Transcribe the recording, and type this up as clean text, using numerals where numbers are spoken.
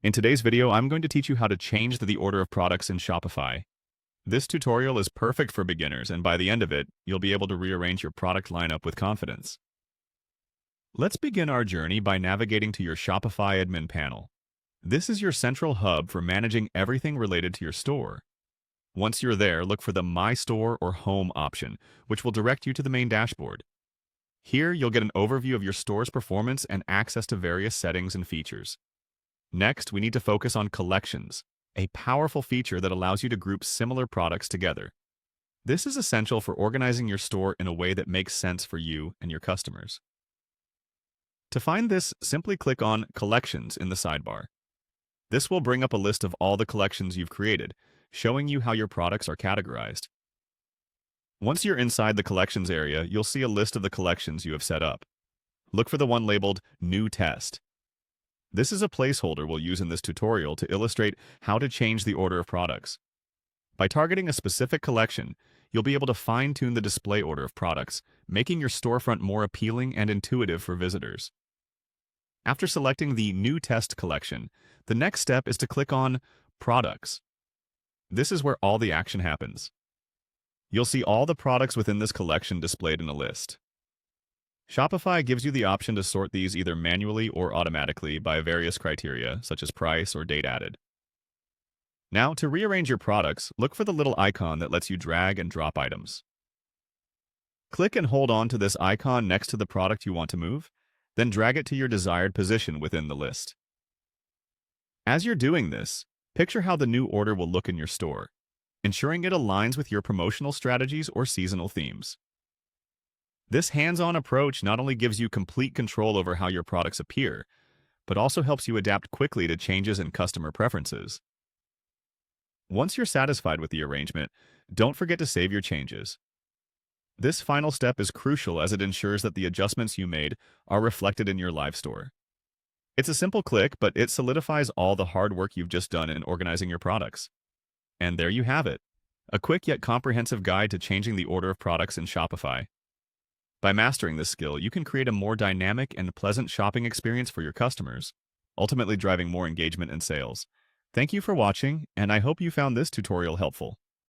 In today's video, I'm going to teach you how to change the order of products in Shopify. This tutorial is perfect for beginners, and by the end of it, you'll be able to rearrange your product lineup with confidence. Let's begin our journey by navigating to your Shopify admin panel. This is your central hub for managing everything related to your store. Once you're there, look for the My Store or Home option, which will direct you to the main dashboard. Here, you'll get an overview of your store's performance and access to various settings and features. Next, we need to focus on collections, a powerful feature that allows you to group similar products together. This is essential for organizing your store in a way that makes sense for you and your customers. To find this, simply click on Collections in the sidebar. This will bring up a list of all the collections you've created, showing you how your products are categorized. Once you're inside the Collections area, you'll see a list of the collections you have set up. Look for the one labeled New Test. This is a placeholder we'll use in this tutorial to illustrate how to change the order of products. By targeting a specific collection, you'll be able to fine-tune the display order of products, making your storefront more appealing and intuitive for visitors. After selecting the New Test collection, the next step is to click on Products. This is where all the action happens. You'll see all the products within this collection displayed in a list. Shopify gives you the option to sort these either manually or automatically by various criteria, such as price or date added. Now, to rearrange your products, look for the little icon that lets you drag and drop items. Click and hold on to this icon next to the product you want to move, then drag it to your desired position within the list. As you're doing this, picture how the new order will look in your store, ensuring it aligns with your promotional strategies or seasonal themes. This hands-on approach not only gives you complete control over how your products appear, but also helps you adapt quickly to changes in customer preferences. Once you're satisfied with the arrangement, don't forget to save your changes. This final step is crucial as it ensures that the adjustments you made are reflected in your live store. It's a simple click, but it solidifies all the hard work you've just done in organizing your products. And there you have it, a quick yet comprehensive guide to changing the order of products in Shopify. By mastering this skill, you can create a more dynamic and pleasant shopping experience for your customers, ultimately driving more engagement and sales. Thank you for watching, and I hope you found this tutorial helpful.